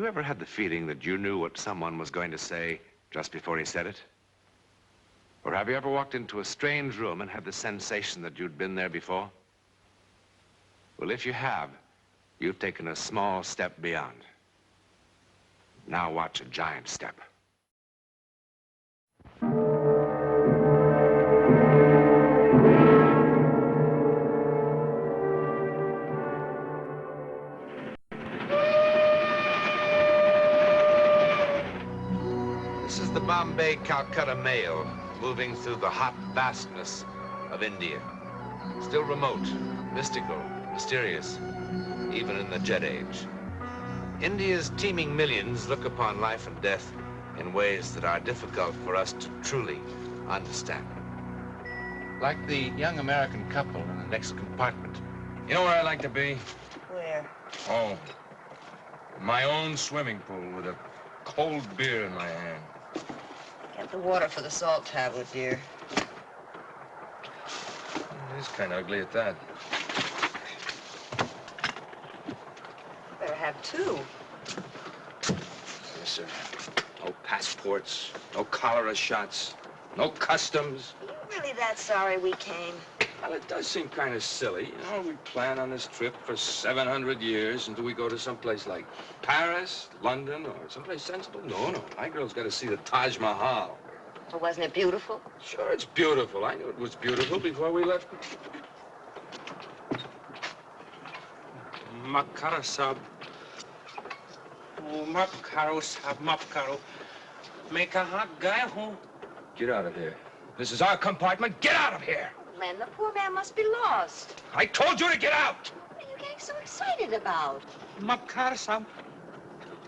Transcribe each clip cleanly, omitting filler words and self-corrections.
you ever had the feeling that you knew what someone was going to say just before he said it? Or have you ever walked into a strange room and had the sensation that you'd been there before? Well, if you have, you've taken a small step beyond. Now watch a giant step. This is the Bombay-Calcutta mail, moving through the hot vastness of India. Still remote, mystical, mysterious, even in the jet age. India's teeming millions look upon life and death in ways that are difficult for us to truly understand. Like the young American couple in the next compartment. You know where I'd like to be? Where? Oh, my own swimming pool with a cold beer in my hand. Get the water for the salt tablet, dear. It is kind of ugly at that. Better have two. Yes, sir. No passports, no cholera shots, no customs. Are you really that sorry we came? Well, it does seem kind of silly. You know, we plan on this trip for 700 years until we go to someplace like Paris, London, or someplace sensible. No. My girl's got to see the Taj Mahal. Well, wasn't it beautiful? Sure, it's beautiful. I knew it was beautiful before we left. Makara sab. Oh, Makaro sab, Makaro. Main kahan gaya hu? Get out of here. This is our compartment. Get out of here! Len, the poor man must be lost. I told you to get out! What are you getting so excited about? Makara sab.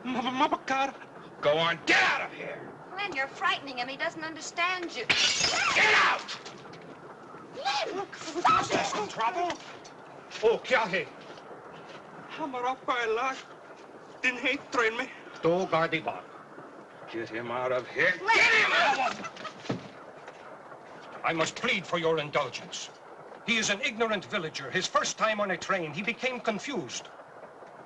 Makara. Go on, get out of here! Len, you're frightening him. He doesn't understand you. Get out! Len, stop it! Trouble? Oh, kya hai? Hamara pehla din hai train mein. Do gaadi baat. Get him out of here. Len. Get him out! I must plead for your indulgence. He is an ignorant villager. His first time on a train, he became confused.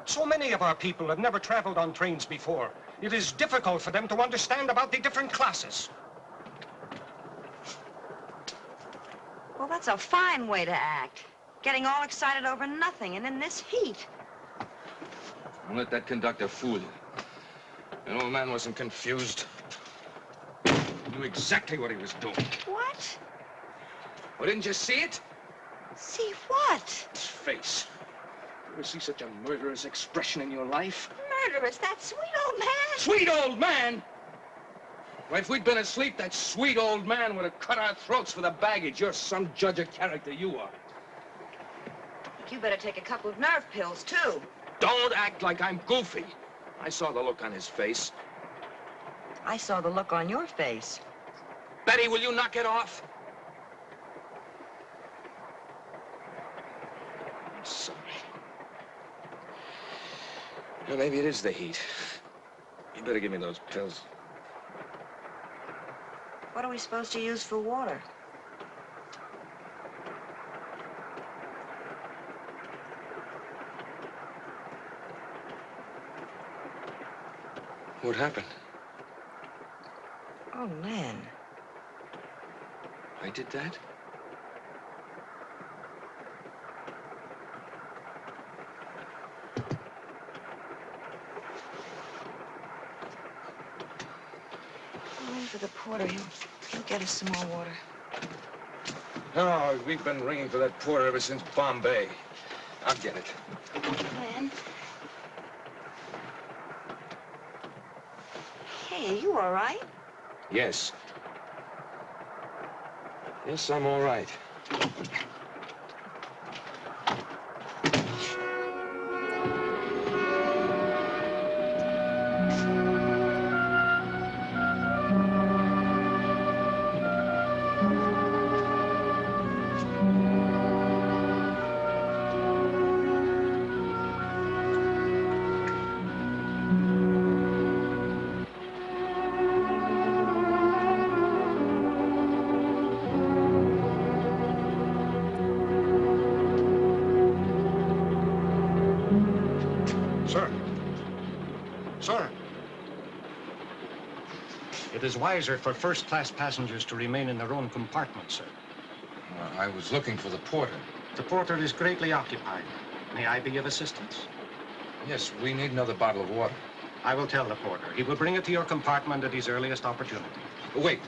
So many of our people have never traveled on trains before. It is difficult for them to understand about the different classes. Well, that's a fine way to act. Getting all excited over nothing, and in this heat. Don't let that conductor fool you. The old man wasn't confused. He knew exactly what he was doing. What? Well, didn't you see it? See what? His face. You ever see such a murderous expression in your life? Murderous, that sweet old man. Sweet old man! Well, if we'd been asleep, that sweet old man would have cut our throats for the baggage. You're some judge of character, you are. You better take a couple of nerve pills, too. Don't act like I'm goofy. I saw the look on his face. I saw the look on your face. Betty, will you knock it off? I'm sorry. Well, maybe it is the heat. You better give me those pills. What are we supposed to use for water? What happened? Oh, Len. I did that? Ring for the porter. He'll get us some more water. Oh, we've been ringing for that porter ever since Bombay. I'll get it. Len? Hey, are you all right? Yes. Yes, I'm all right. Sir. It is wiser for first-class passengers to remain in their own compartment, sir. I was looking for the porter. The porter is greatly occupied. May I be of assistance? Yes, we need another bottle of water. I will tell the porter. He will bring it to your compartment at his earliest opportunity. Wait.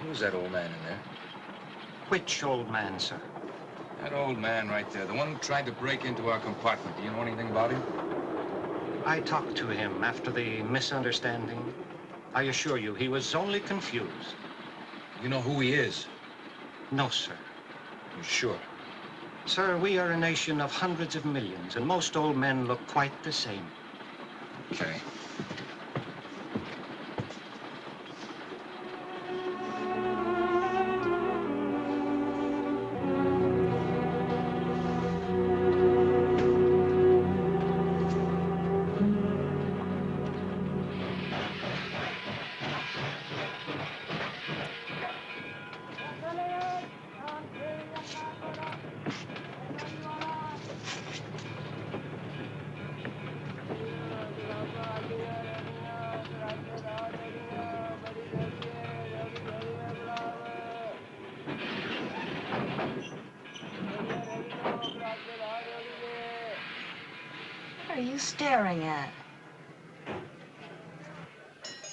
Who's that old man in there? Which old man, sir? That old man right there, the one who tried to break into our compartment. Do you know anything about him? I talked to him after the misunderstanding. I assure you, he was only confused. You know who he is? No, sir. You sure? Sir, we are a nation of hundreds of millions, and most old men look quite the same. Okay. What are you staring at?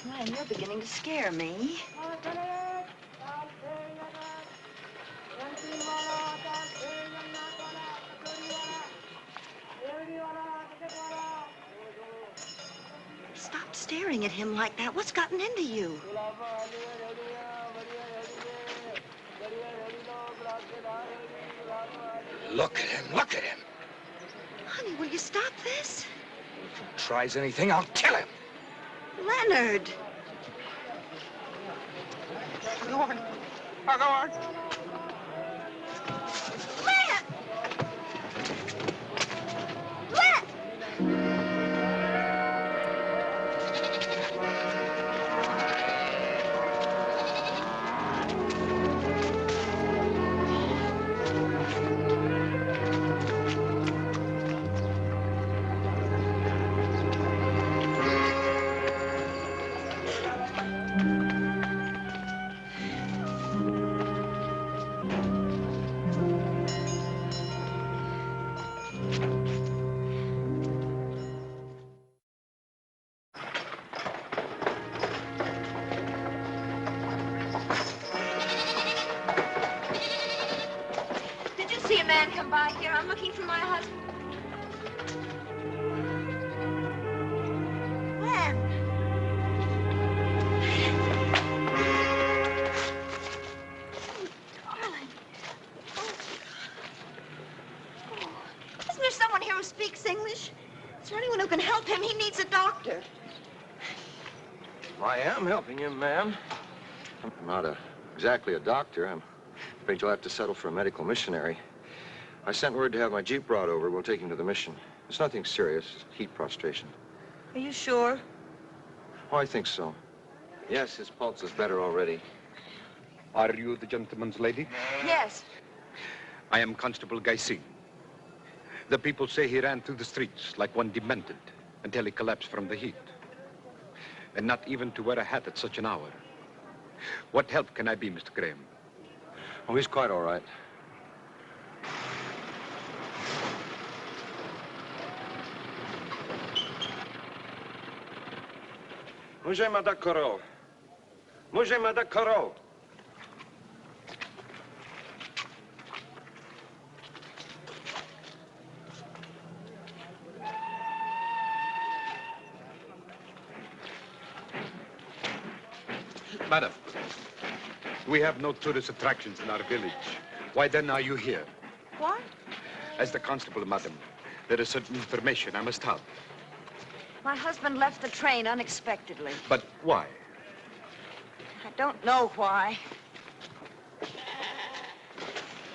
Man, you're beginning to scare me. Stop staring at him like that. What's gotten into you? Look at him, look at him. Honey, will you stop this? If he tries anything, I'll kill him. Leonard! Go on. Go on. Let! Let! See a man come by here. I'm looking for my husband. When? Oh, darling. Oh. Isn't there someone here who speaks English? Is there anyone who can help him? He needs a doctor. I am helping him, ma'am. I'm not exactly a doctor. I'm afraid you'll have to settle for a medical missionary. I sent word to have my Jeep brought over. We'll take him to the mission. It's nothing serious. Heat prostration. Are you sure? Oh, I think so. Yes, his pulse is better already. Are you the gentleman's lady? Yes. I am Constable Gacy. The people say he ran through the streets like one demented until he collapsed from the heat. And not even to wear a hat at such an hour. What help can I be, Mr. Graham? Oh, he's quite all right. Můžeme dát korol. Můžeme dát korol. Madam, we have no tourist attractions in our village. Why then are you here? What? As the constable, madam, there is certain information I must have. My husband left the train unexpectedly. But why? I don't know why.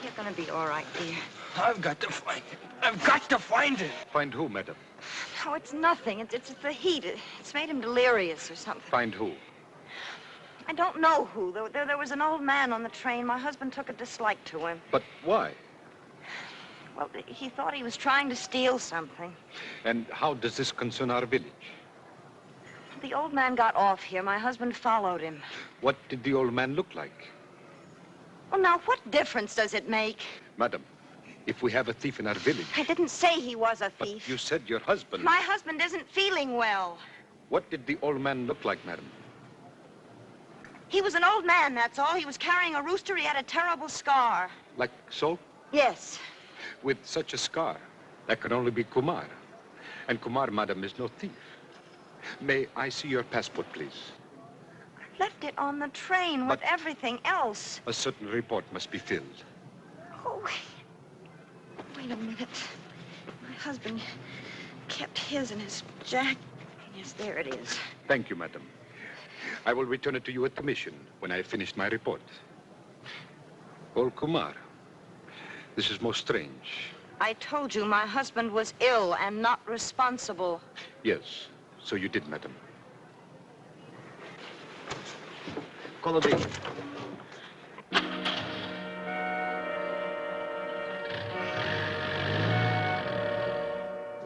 You're gonna be all right, dear. I've got to find it. I've got to find it. Find who, madam? No, it's nothing. It's the heat. It's made him delirious or something. Find who? I don't know who. There was an old man on the train. My husband took a dislike to him. But why? Well, he thought he was trying to steal something. And how does this concern our village? The old man got off here. My husband followed him. What did the old man look like? Well, now, what difference does it make? Madam, if we have a thief in our village... I didn't say he was a thief. But you said your husband... My husband isn't feeling well. What did the old man look like, madam? He was an old man, that's all. He was carrying a rooster. He had a terrible scar. Like so? Yes. With such a scar, that could only be Kumar. And Kumar, madam, is no thief. May I see your passport, please? I left it on the train with everything else. A certain report must be filled. Oh, wait a minute. My husband kept his in his jacket. Yes, there it is. Thank you, madam. I will return it to you at the mission when I have finished my report. Old Kumar, this is most strange. I told you my husband was ill and not responsible. Yes, so you did, madam. Call the beach.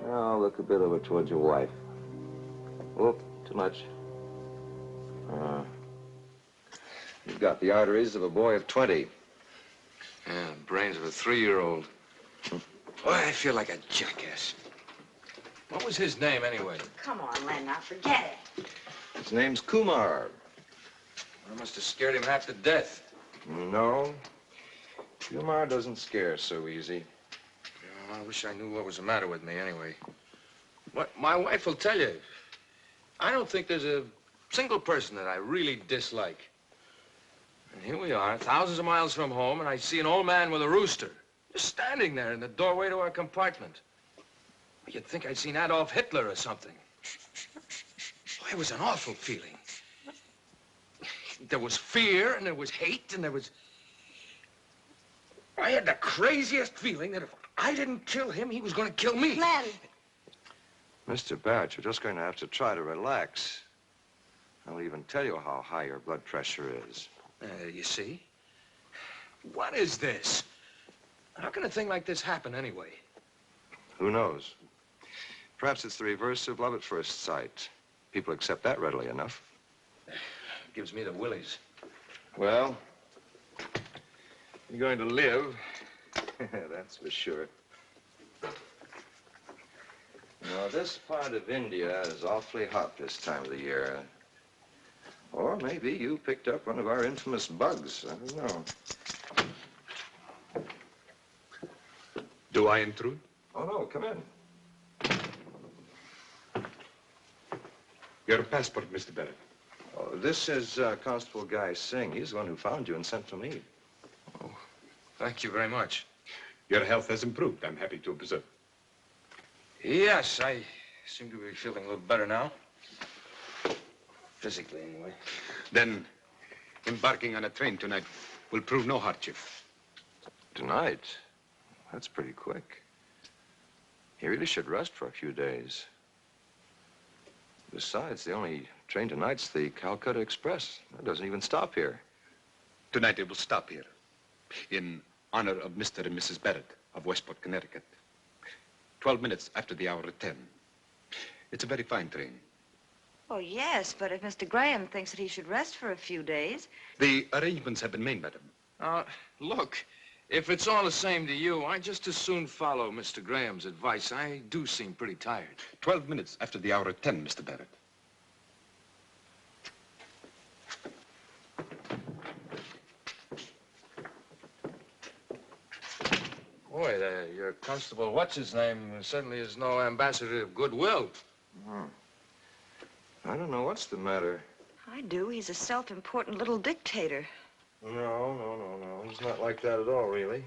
Now look a bit over towards your wife. Whoop, too much. You've got the arteries of a boy of 20. Yeah, brains of a 3-year-old. Boy, I feel like a jackass. What was his name, anyway? Come on, Len, now forget it. His name's Kumar. I must have scared him half to death. No. Kumar doesn't scare so easy. Oh, I wish I knew what was the matter with me, anyway. What my wife will tell you. I don't think there's a single person that I really dislike. And here we are, thousands of miles from home, and I see an old man with a rooster just standing there in the doorway to our compartment. You'd think I'd seen Adolf Hitler or something. Boy, it was an awful feeling. There was fear, and there was hate, and there was... I had the craziest feeling that if I didn't kill him, he was going to kill me. Len. Mr. Barrett, you're just going to have to try to relax. I'll even tell you how high your blood pressure is. You see? What is this? How can a thing like this happen anyway? Who knows? Perhaps it's the reverse of love at first sight. People accept that readily enough. Gives me the willies. Well, you're going to live. That's for sure. Now, this part of India is awfully hot this time of the year. Or maybe you picked up one of our infamous bugs. I don't know. Do I intrude? Oh, no, come in. Your passport, Mr. Barrett. Oh, this is Constable Guy Singh. He's the one who found you and sent for me. Oh, thank you very much. Your health has improved, I'm happy to observe. Yes, I seem to be feeling a little better now. Physically, anyway. Then, embarking on a train tonight will prove no hardship. Tonight? That's pretty quick. You really should rest for a few days. Besides, the only train tonight's the Calcutta Express. That doesn't even stop here. Tonight it will stop here, in honor of Mr. and Mrs. Barrett of Westport, Connecticut. 12 minutes after the hour of 10. It's a very fine train. Oh, yes, but if Mr. Graham thinks that he should rest for a few days... The arrangements have been made, madam. Look, if it's all the same to you, I just as soon follow Mr. Graham's advice. I do seem pretty tired. 12 minutes after the hour of 10, Mr. Barrett. Boy, your constable, what's-his-name, certainly is no ambassador of goodwill. I don't know what's the matter. I do. He's a self-important little dictator. No. He's not like that at all, really.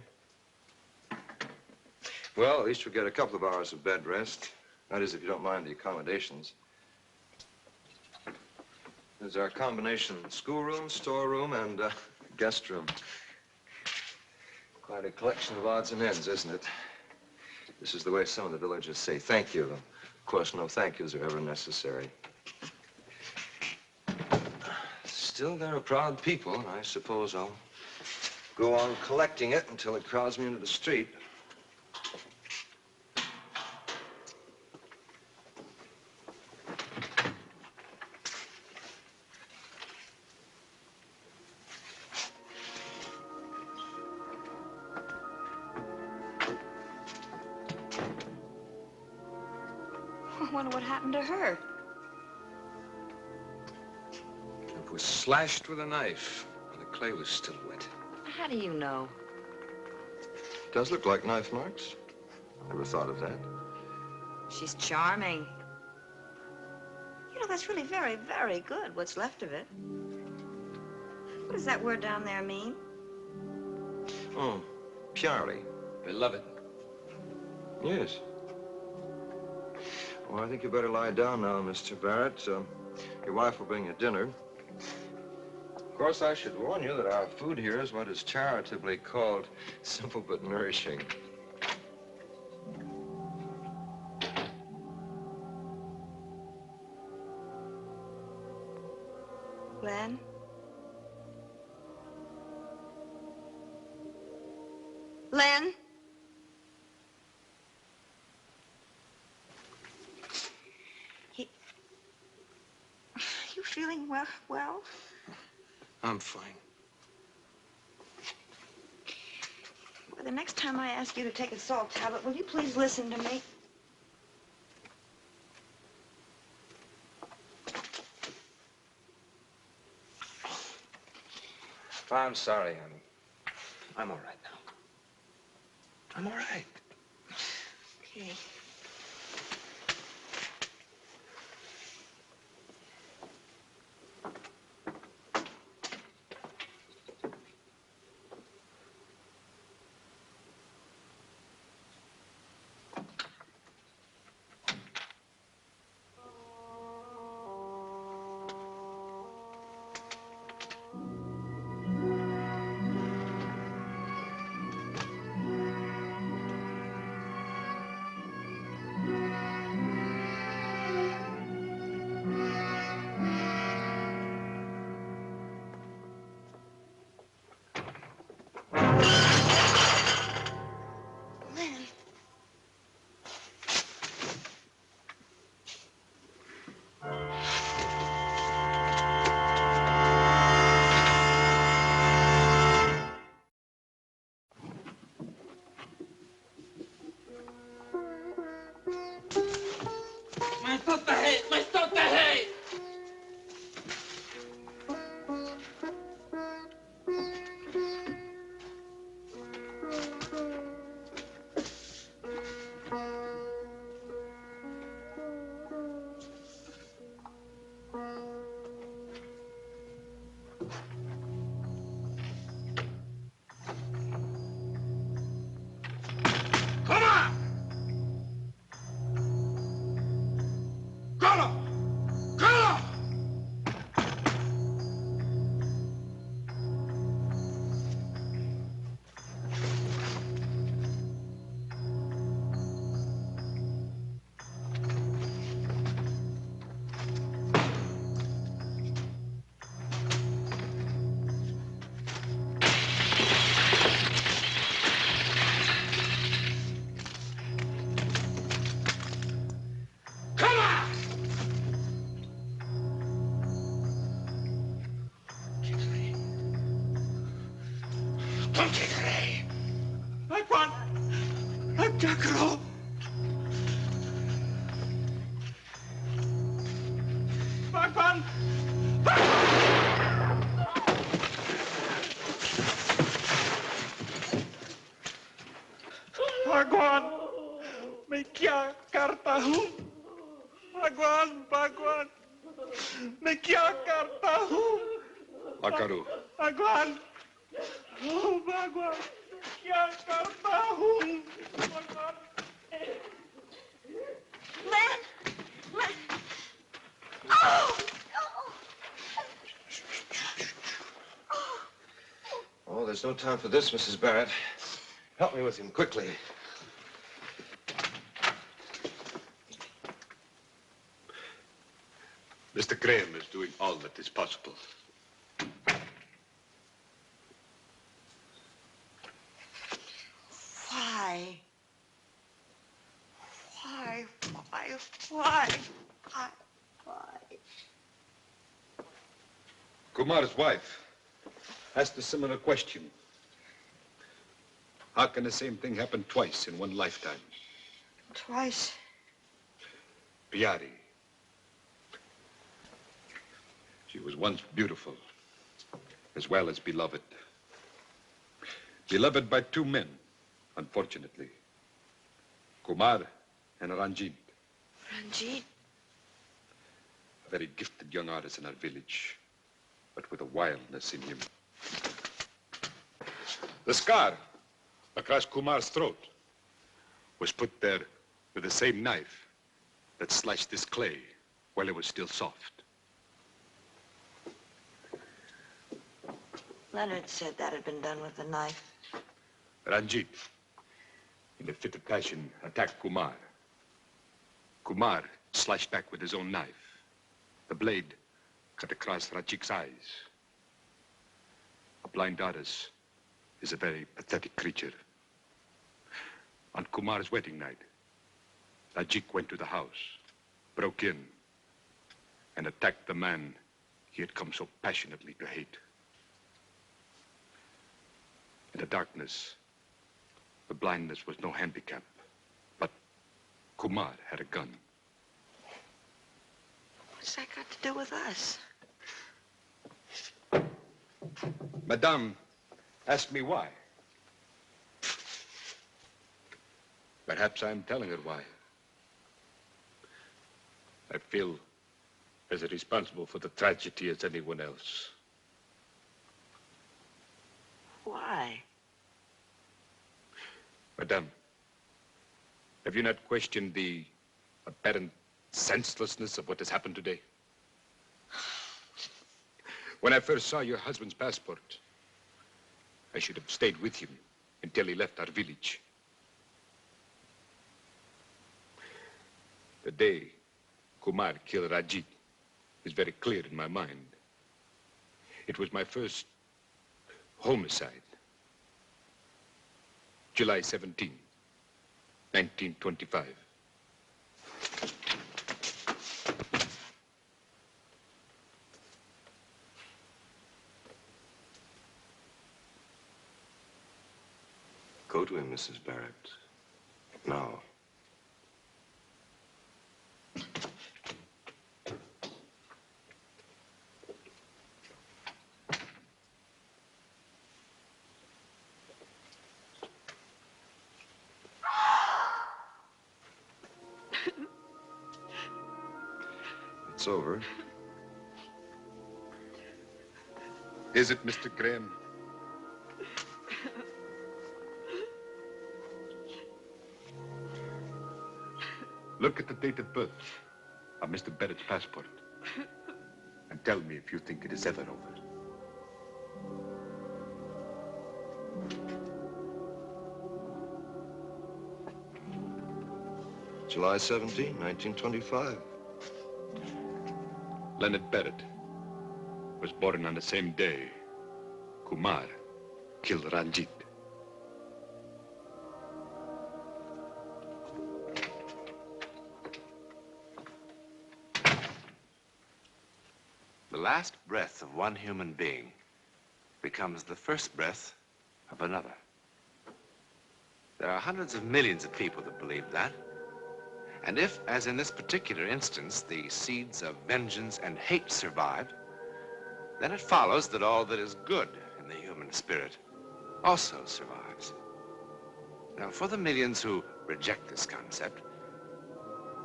Well, at least you'll get a couple of hours of bed rest. That is, if you don't mind the accommodations. There's our combination schoolroom, storeroom, and guest room. Quite a collection of odds and ends, isn't it? This is the way some of the villagers say thank you. Of course, no thank yous are ever necessary. Still, they're a proud people, and I suppose I'll go on collecting it until it crowds me into the street. wonder what happened to her. It was slashed with a knife, and the clay was still wet. How do you know? Does look like knife marks. Never thought of that. She's charming. You know, that's really very, very good, what's left of it. What does that word down there mean? Oh, Purely. Beloved. Yes. Well, I think you better lie down now, Mr. Barrett. Your wife will bring you dinner. Of course, I should warn you that our food here is what is charitably called simple but nourishing. Len? Len? You feeling well? I'm fine. Well, the next time I ask you to take a salt tablet, will you please listen to me? I'm sorry, honey. I'm all right now. I'm all right. Okay. भगवान मैं क्या करता हूँ भगवान भगवान मैं क्या करता हूँ Akaru. भगवान ओ भगवान क्या करता हूँ भगवान Len! Len! Oh! Oh, there's no time for this, Mrs. Barrett. Help me with him quickly. Mr. Graham is doing all that is possible. Why? Why? Why? Why? Why? Why? Kumar's wife asked a similar question. How can the same thing happen twice in one lifetime? Twice. Piari. She was once beautiful, as well as beloved. Beloved by two men, unfortunately. Kumar and Ranjit. Ranjit? A very gifted young artist in our village, but with a wildness in him. The scar across Kumar's throat was put there with the same knife that slashed this clay while it was still soft. Leonard said that had been done with a knife. Ranjit, in a fit of passion, attacked Kumar. Kumar slashed back with his own knife. The blade cut across Ranjit's eyes. A blind artist is a very pathetic creature. On Kumar's wedding night, Ranjit went to the house, broke in, and attacked the man he had come so passionately to hate. In the darkness, the blindness was no handicap, but Kumar had a gun. What's that got to do with us? Madame asked me why. Perhaps I'm telling her why. I feel as irresponsible for the tragedy as anyone else. Why? Madame, have you not questioned the apparent senselessness of what has happened today? When I first saw your husband's passport, I should have stayed with him until he left our village. The day Kumar killed Ranjit is very clear in my mind. It was my first homicide. July 17, 1925. Go to him, Mrs. Barrett. Now. It's over. Is it, Mr. Graham? Look at the date of birth of Mr. Barrett's passport and tell me if you think it is ever over. July 17, 1925. Leonard Barrett was born on the same day Kumar killed Ranjit. The last breath of one human being becomes the first breath of another. There are hundreds of millions of people that believe that. And if, as in this particular instance, the seeds of vengeance and hate survived, then it follows that all that is good in the human spirit also survives. Now, for the millions who reject this concept,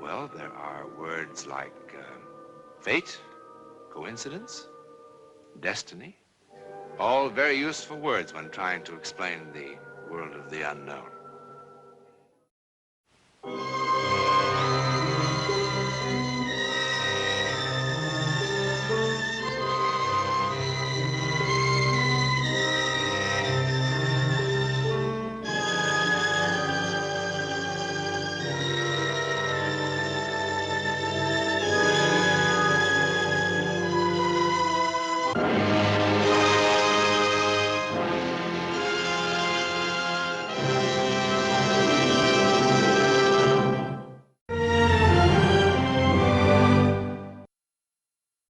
well, there are words like fate, coincidence, destiny, all very useful words when trying to explain the world of the unknown.